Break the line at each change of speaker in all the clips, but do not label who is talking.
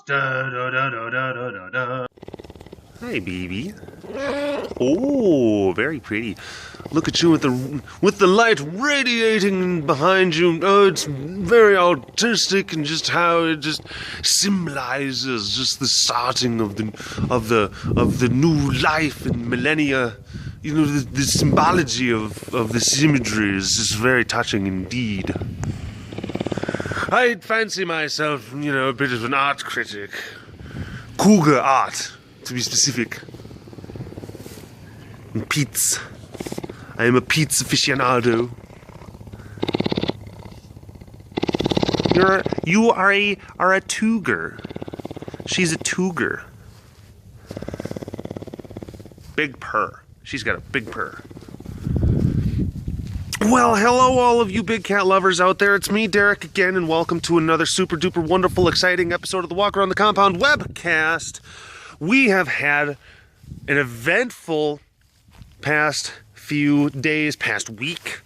house. Da, da, da, da, da, da, da.
Hi, baby. Oh, very pretty. Look at you with the light radiating behind you. Oh, it's very artistic, and just how it just symbolizes just the starting of the new life and millennia. You know, the symbology of this imagery is just very touching indeed. I fancy myself, you know, a bit of an art critic. Cougar art, to be specific. And pizza. I am a pizza aficionado. You are a cougar. She's a cougar. Big purr. She's got a big purr. Well, hello all of you big cat lovers out there. It's me, Derek, again, and welcome to another super duper wonderful, exciting episode of the Walk Around the Compound webcast. We have had an eventful past few days, past week.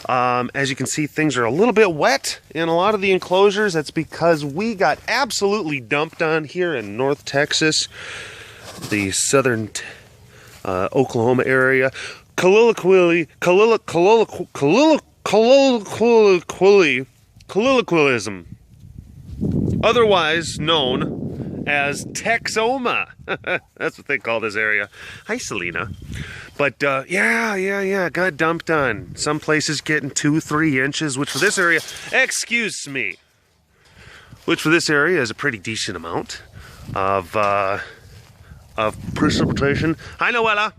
As you can see, things are a little bit wet in a lot of the enclosures. That's because we got absolutely dumped on here in North Texas, the southern Oklahoma area. Colloquialism, otherwise known as Texoma. That's what they call this area. Hi, Selena. But yeah, got dumped on. Some places getting 2-3 inches, which for this area, excuse me, which for this area is a pretty decent amount of precipitation. Hi, Noella.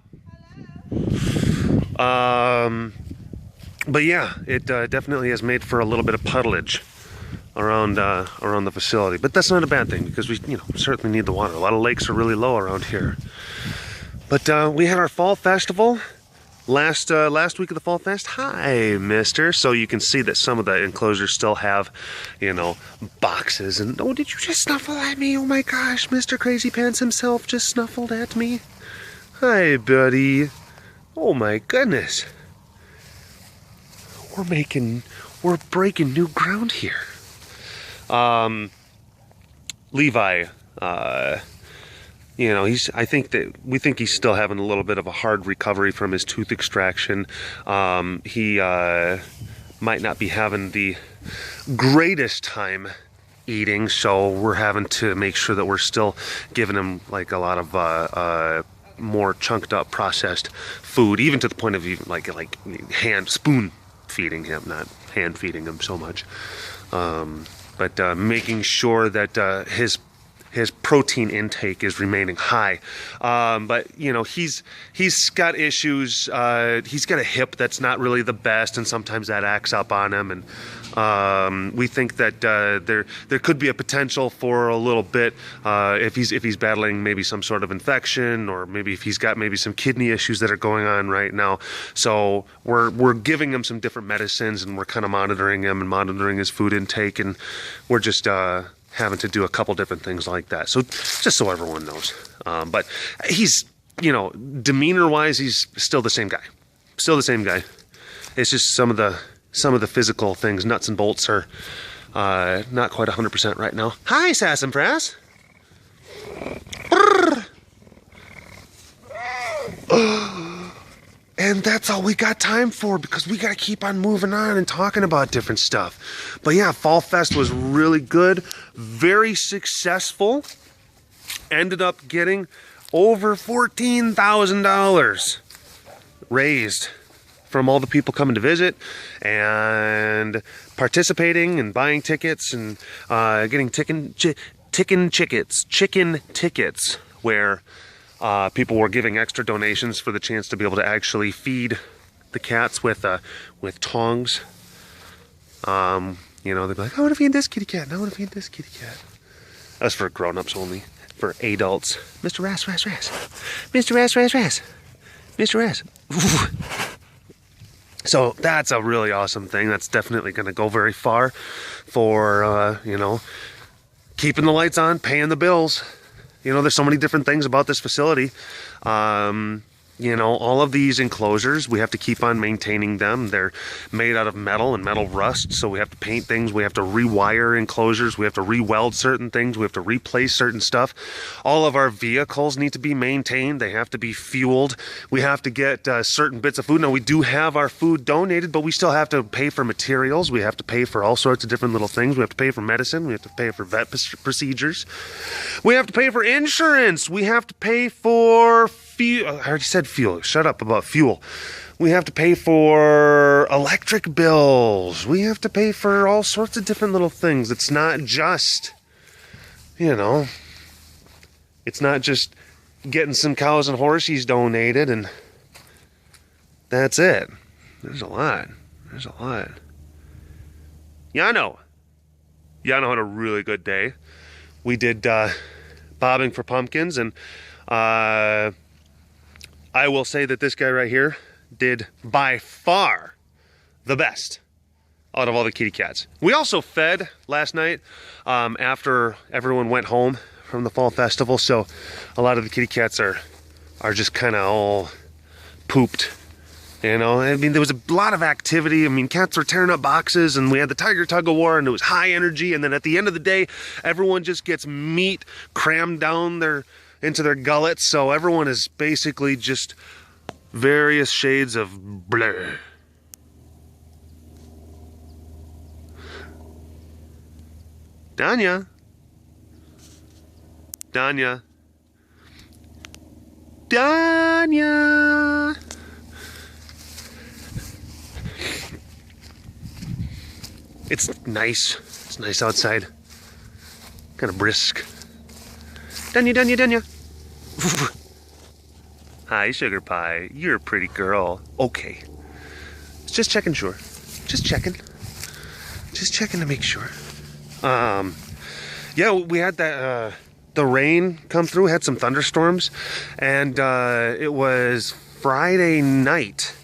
But yeah, it definitely has made for a little bit of puddleage around the facility. But that's not a bad thing, because we certainly need the water. A lot of lakes are really low around here. But we had our fall festival last week of the fall fest. Hi, mister. So you can see that some of the enclosures still have, boxes. And oh, did you just snuffle at me? Oh my gosh, Mr. Crazy Pants himself just snuffled at me. Hi, buddy. Oh my goodness. We're breaking new ground here. Levi, we think he's still having a little bit of a hard recovery from his tooth extraction. He might not be having the greatest time eating, so we're having to make sure that we're still giving him like a lot of more chunked up processed food, even to the point of even like hand spoon feeding him, not hand feeding him so much, but making sure that his protein intake is remaining high. But he's got issues. He's got a hip that's not really the best, and sometimes that acts up on him. And we think that there could be a potential for a little bit if he's battling maybe some sort of infection, or maybe if he's got maybe some kidney issues that are going on right now. So we're giving him some different medicines, and we're kind of monitoring him and monitoring his food intake, and we're just having to do a couple different things like that. So just so everyone knows. But he's, demeanor wise, he's still the same guy. Still the same guy. It's just some of the physical things, nuts and bolts, are not quite 100% right now. Hi, Sassafras. And that's all we got time for, because we got to keep on moving on and talking about different stuff. But yeah, Fall Fest was really good, very successful. Ended up getting over $14,000 raised from all the people coming to visit and participating and buying tickets and getting chicken tickets, where people were giving extra donations for the chance to be able to actually feed the cats with tongs. They'd be like, I want to feed this kitty cat, and I want to feed this kitty cat. That's for grown-ups only, for adults. Mr. Rass. Mr. Rass. Mr. Rass. So that's a really awesome thing. That's definitely going to go very far for, keeping the lights on, paying the bills. There's so many different things about this facility. You know, all of these enclosures, we have to keep on maintaining them. They're made out of metal and metal rust, so we have to paint things. We have to rewire enclosures. We have to re-weld certain things. We have to replace certain stuff. All of our vehicles need to be maintained. They have to be fueled. We have to get certain bits of food. Now, we do have our food donated, but we still have to pay for materials. We have to pay for all sorts of different little things. We have to pay for medicine. We have to pay for vet procedures. We have to pay for insurance. We have to pay for I already said fuel. Shut up about fuel. We have to pay for electric bills. We have to pay for all sorts of different little things. It's not just, you know, it's not just getting some cows and horses donated and that's it. There's a lot. There's a lot. Yano had a really good day. We did bobbing for pumpkins, and I will say that this guy right here did by far the best out of all the kitty cats. We also fed last night after everyone went home from the fall festival, so a lot of the kitty cats are just kind of all pooped. You know, I mean, there was a lot of activity. I mean, cats were tearing up boxes, and we had the tiger tug of war, and it was high energy. And then at the end of the day, everyone just gets meat crammed down into their gullets. So everyone is basically just various shades of bleh. Dahlia. It's nice. It's nice outside. Kind of brisk. Dahlia. Hi, Sugar Pie. You're a pretty girl. Okay. Just checking, sure. Just checking. Just checking to make sure. Yeah, we had that, the rain come through, had some thunderstorms, and it was Friday night,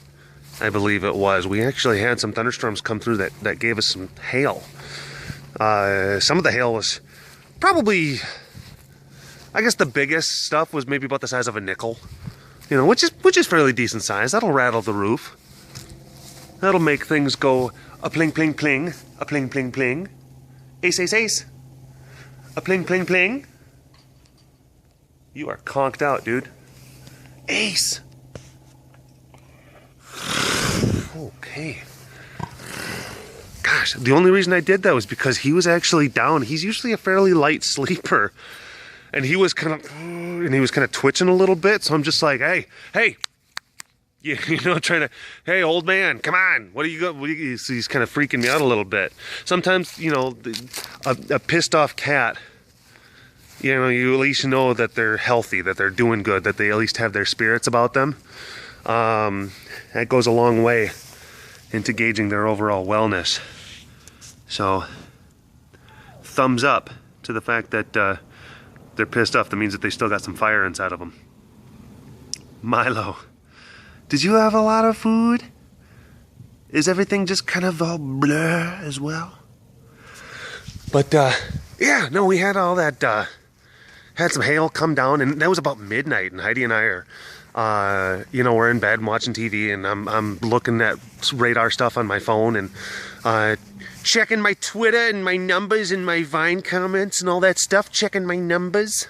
I believe it was. We actually had some thunderstorms come through that gave us some hail. Some of the hail was probably, I guess the biggest stuff was maybe about the size of a nickel, you know, which is fairly decent size. That'll rattle the roof. That'll make things go a pling pling pling, a pling pling pling, ace ace ace, a pling pling pling. You are conked out, dude. Ace. Okay. Gosh, the only reason I did that was because he was actually down. He's usually a fairly light sleeper, and he was kind of twitching a little bit. So I'm just like, hey, you know, trying to, hey, old man, come on. What do you got? He's kind of freaking me out a little bit. Sometimes, you know, a pissed off cat, you know, you at least know that they're healthy, that they're doing good, that they at least have their spirits about them. That goes a long way into gauging their overall wellness. So, thumbs up to the fact that they're pissed off. That means that they still got some fire inside of them. Milo, did you have a lot of food? Is everything just kind of all blur as well? But, yeah, no, we had all that, had some hail come down, and that was about midnight, and Heidi and I are, you know, we're in bed watching TV, and I'm looking at radar stuff on my phone, and checking my Twitter and my numbers and my Vine comments and all that stuff, checking my numbers.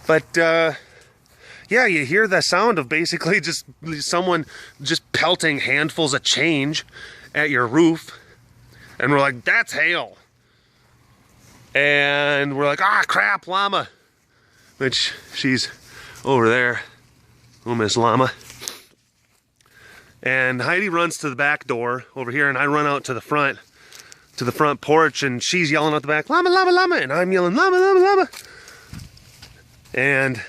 But, yeah, you hear the sound of basically just someone just pelting handfuls of change at your roof, and we're like, that's hail. And we're like, ah, crap, llama. Which, she's over there. Oh, Miss Llama. And Heidi runs to the back door over here, and I run out to the front porch, and she's yelling out the back, llama, llama, llama. And I'm yelling, llama, llama, llama. And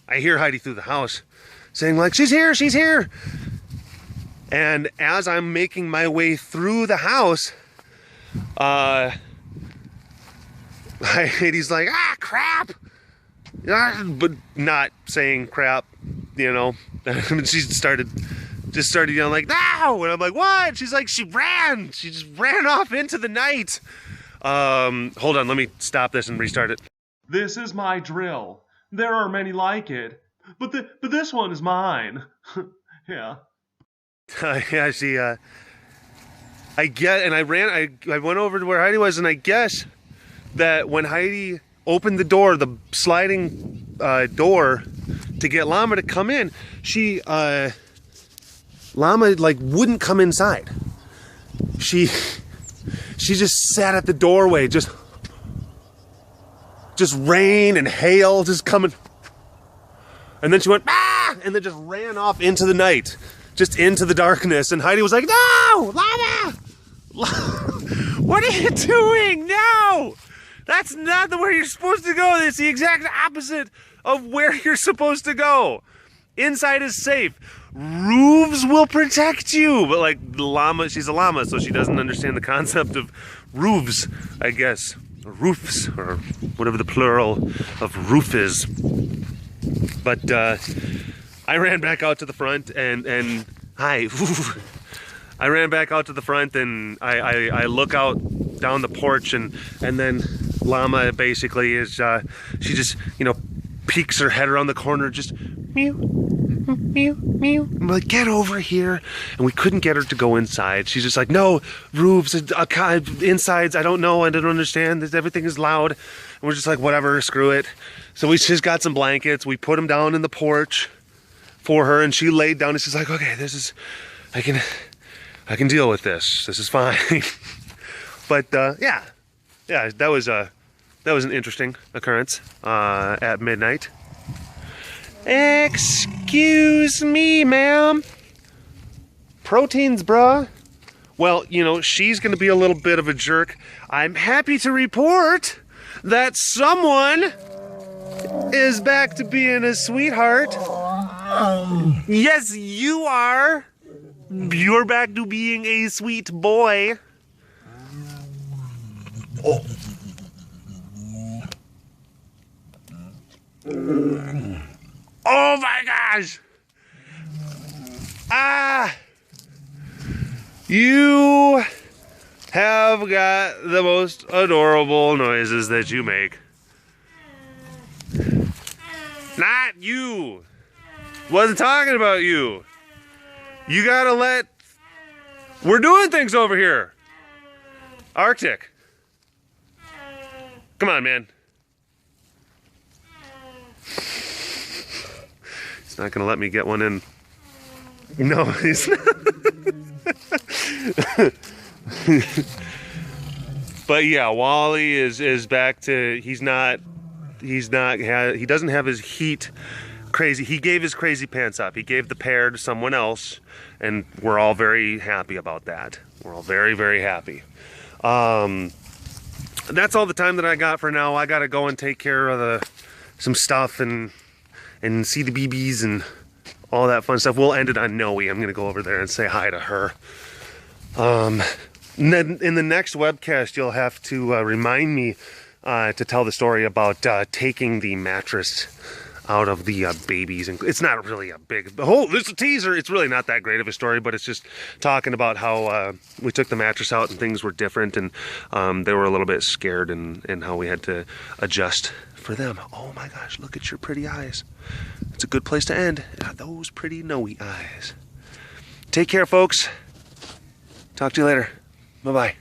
I hear Heidi through the house saying, like, she's here, she's here. And as I'm making my way through the house, Heidi's like, ah, crap. But not saying crap, you know. She just started yelling like, no! And I'm like, what? She's like, she just ran off into the night. Hold on, let me stop this and restart it.
This is my drill. There are many like it. but this one is mine. Yeah.
Yeah, she, I went over to where Heidi was, and I guess that when Heidi opened the door, the sliding door to get Llama to come in, Llama like wouldn't come inside. She just sat at the doorway, just rain and hail just coming. And then she went, ah! And then just ran off into the night, just into the darkness. And Heidi was like, no, Llama! What are you doing? No! That's not where you're supposed to go. It's the exact opposite of where you're supposed to go. Inside is safe. Roofs will protect you. But like llama, she's a llama, so she doesn't understand the concept of roofs, I guess. Or roofs, or whatever the plural of roof is. But I ran back out to the front and hi. I ran back out to the front and I look out down the porch and then Llama basically is, she just, you know, peeks her head around the corner, just meow, meow, meow. I'm like, get over here. And we couldn't get her to go inside. She's just like, no, roofs, insides, I don't know, I don't understand, everything is loud. And we're just like, whatever, screw it. So we just got some blankets, we put them down in the porch for her, and she laid down and she's like, okay, this is, I can deal with this. This is fine. But yeah, that was an interesting occurrence at midnight. Excuse me, ma'am. Proteins, bruh. Well, you know, she's gonna be a little bit of a jerk. I'm happy to report that someone is back to being a sweetheart. Yes, you are. You're back to being a sweet boy. Oh. Oh my gosh! You have got the most adorable noises that you make. Not you! Wasn't talking about you. You gotta let... We're doing things over here. Arctic. Come on, man. He's not gonna let me get one in. No, he's not. But yeah, Wally is back to, he doesn't have his heat crazy. He gave his crazy pants up. He gave the pair to someone else, and we're all very happy about that. We're all very, very happy. That's all the time that I got for now. I gotta go and take care of some stuff and see the BBs and all that fun stuff. We'll end it on Noe. I'm gonna go over there and say hi to her. And then in the next webcast, you'll have to remind me to tell the story about taking the mattress out of the babies. And it's not really a big, it's a teaser. It's really not that great of a story, but it's just talking about how we took the mattress out and things were different, and they were a little bit scared, and how we had to adjust for them. Oh my gosh, look at your pretty eyes. It's a good place to end. Those pretty Noe eyes. Take care, folks. Talk to you later. Bye-bye.